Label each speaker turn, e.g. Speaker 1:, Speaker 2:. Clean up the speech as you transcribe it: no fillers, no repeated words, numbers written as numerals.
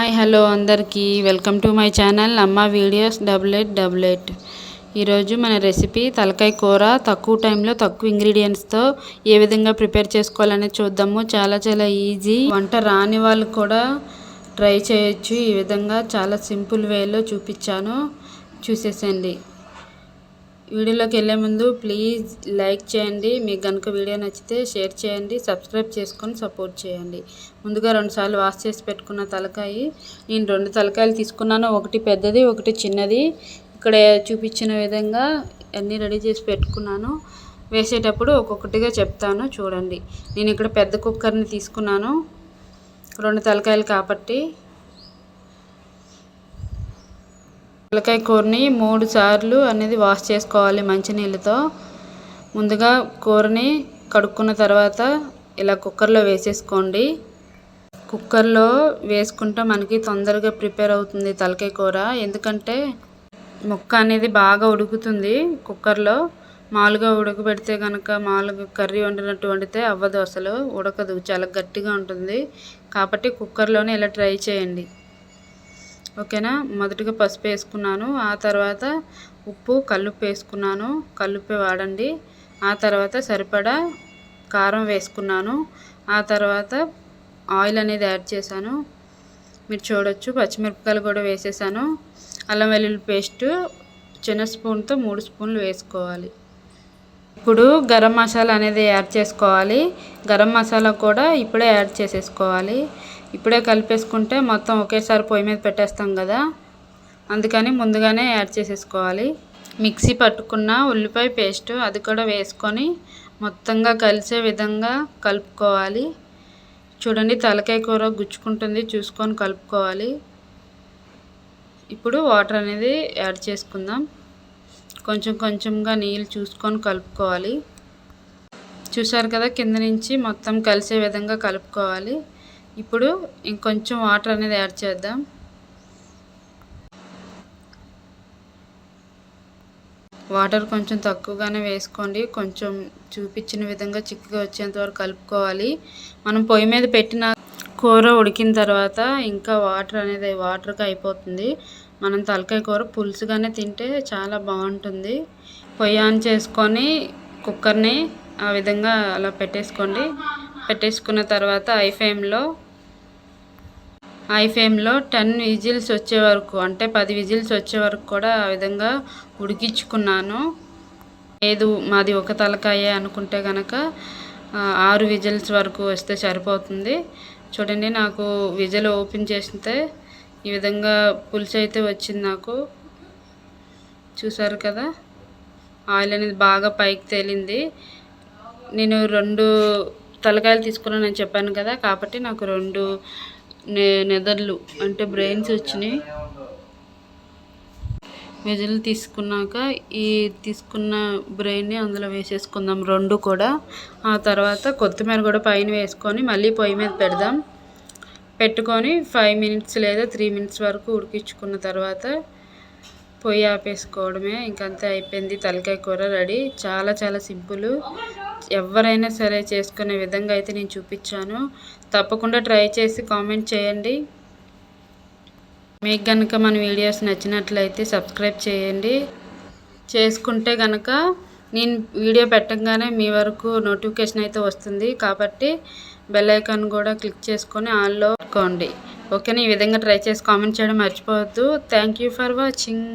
Speaker 1: Hi hello అందరికీ welcome to my channel అమ్మ videos 8888. ఈరోజు మన రెసిపీ తలకాయ కూర తక్కువ టైంలో తక్కువ ఇంగ్రీడియంట్స్తో ఏ విధంగా ప్రిపేర్ చేసుకోవాలని చూద్దాము. చాలా ఈజీ, వంట రాని వాళ్ళు కూడా ట్రై చేయొచ్చు. ఈ విధంగా చాలా సింపుల్ వేలో చూపించాను, చూసేసండి. వీడియోలోకి వెళ్ళే ముందు ప్లీజ్ లైక్ చేయండి, మీకు కనుక వీడియో నచ్చితే షేర్ చేయండి, సబ్స్క్రైబ్ చేసుకొని సపోర్ట్ చేయండి. ముందుగా 2 సార్లు వాష్ చేసి పెట్టుకున్న తలకాయ, నేను 2 తలకాయలు తీసుకున్నాను, ఒకటి పెద్దది ఒకటి చిన్నది. ఇక్కడ చూపించిన విధంగా అన్నీ రెడీ చేసి పెట్టుకున్నాను. వేసేటప్పుడు ఒక్కొక్కటిగా చెప్తాను చూడండి. నేను ఇక్కడ పెద్ద కుక్కర్ని తీసుకున్నాను 2 తలకాయలు కాబట్టి. తలకాయ కూరని 3 సార్లు అనేది వాష్ చేసుకోవాలి మంచినీళ్ళతో. ముందుగా కూరని కడుక్కున్న తర్వాత ఇలా కుక్కర్లో వేసేసుకోండి. కుక్కర్లో వేసుకుంటే మనకి తొందరగా ప్రిపేర్ అవుతుంది తలకాయ కూర, ఎందుకంటే ముక్క అనేది బాగా ఉడుకుతుంది కుక్కర్లో. మామూలుగా ఉడకబెడితే కనుక మామూలుగా కర్రీ వండినట్టు వండితే అవ్వదు, అసలు ఉడకదు, చాలా గట్టిగా ఉంటుంది. కాబట్టి కుక్కర్లోనే ఇలా ట్రై చేయండి, ఓకేనా. మొదటిగా పసుపు వేసుకున్నాను, ఆ తర్వాత ఉప్పు కల్లుప్పు వేసుకున్నాను, కల్లుప్పే వాడండి. ఆ తర్వాత సరిపడా కారం వేసుకున్నాను, ఆ తర్వాత ఆయిల్ అనేది యాడ్ చేశాను. మీరు చూడొచ్చు పచ్చిమిరపకాయలు కూడా వేసేసాను. అల్లం వెల్లుల్లి పేస్టు చిన్న స్పూన్తో 3 స్పూన్లు వేసుకోవాలి. ఇప్పుడు గరం మసాలా అనేది యాడ్ చేసుకోవాలి. గరం మసాలా కూడా ఇప్పుడే యాడ్ చేసేసుకోవాలి. ఇప్పుడే కలిపేసుకుంటే మొత్తం ఒకేసారి పొయ్యి మీద పెట్టేస్తాం కదా, అందుకని ముందుగానే యాడ్ చేసేసుకోవాలి. మిక్సీ పట్టుకున్న ఉల్లిపాయ పేస్ట్ అది కూడా వేసుకొని మొత్తంగా కలిసే విధంగా కలుపుకోవాలి. చూడండి తలకాయ కూర గుచ్చుకుంటుంది, చూసుకొని కలుపుకోవాలి. ఇప్పుడు వాటర్ అనేది యాడ్ చేసుకుందాం. కొంచెంగా నీళ్ళు చూసుకొని కలుపుకోవాలి. చూసారు కదా, కింద నుంచి మొత్తం కలిసే విధంగా కలుపుకోవాలి. ఇప్పుడు ఇంకొంచెం వాటర్ అనేది యాడ్ చేద్దాం. వాటర్ కొంచెం తక్కువగానే వేసుకోండి, కొంచెం చూపించిన విధంగా చిక్కగా వచ్చేంత వరకు కలుపుకోవాలి. మనం పొయ్యి మీద పెట్టిన కూర ఉడికిన తర్వాత ఇంకా వాటర్గా అయిపోతుంది. మనం తలకాయ కూర పులుసుగానే తింటే చాలా బాగుంటుంది. పొయ్యి ఆన్ చేసుకొని కుక్కర్ని ఆ విధంగా అలా పెట్టేసుకోండి. పెట్టేసుకున్న తర్వాత హై ఫ్లేమ్లో 10 విజిల్స్ వచ్చే వరకు, అంటే 10 విజిల్స్ వచ్చే వరకు కూడా ఆ విధంగా ఉడికించుకున్నాను. లేదు మాది ఒక తలకాయ అనుకుంటే కనుక 6 విజిల్స్ వరకు వస్తే సరిపోతుంది. చూడండి, నాకు విజిల్ ఓపెన్ చేస్తే ఈ విధంగా పులుసు అయితే వచ్చింది నాకు. చూసారు కదా, ఆయిల్ అనేది బాగా పైకి తేలింది. నేను 2 తలకాయలు తీసుకున్నాను అని చెప్పాను కదా, కాబట్టి నాకు 2 నెదర్లు అంటే బ్రెయిన్స్ వచ్చినాయి. విజిల్ తీసుకున్నాక ఈ తీసుకున్న బ్రెయిన్ని అందులో వేసేసుకుందాం 2 కూడా. ఆ తర్వాత కొత్తిమీర కూడా పైన వేసుకొని మళ్ళీ పొయ్యి మీద పెట్టుకొని 5 మినిట్స్ లేదా 3 మినిట్స్ వరకు ఉడికించుకున్న తర్వాత పొయ్యి ఆపేసుకోవడమే. ఇంకంతే, అయిపోయింది తలకాయ కూర రెడీ. చాలా సింపుల్, ఎవరైనా సరే చేసుకునే విధంగా అయితే నేను చూపించాను. తప్పకుండా ట్రై చేసి కామెంట్ చేయండి. మీకు కనుక మన వీడియోస్ నచ్చినట్లయితే సబ్స్క్రైబ్ చేయండి. చేసుకుంటే కనుక నేను వీడియో పెట్టగానే మీ వరకు నోటిఫికేషన్ అయితే వస్తుంది. కాబట్టి బెల్ ఐకాన్ కూడా క్లిక్ చేసుకొని ఆన్లో పెట్టుకోండి, ఓకేనా. ఈ విధంగా ట్రై చేసి కామెంట్ చేయడం మర్చిపోవద్దు. Thank you for watching.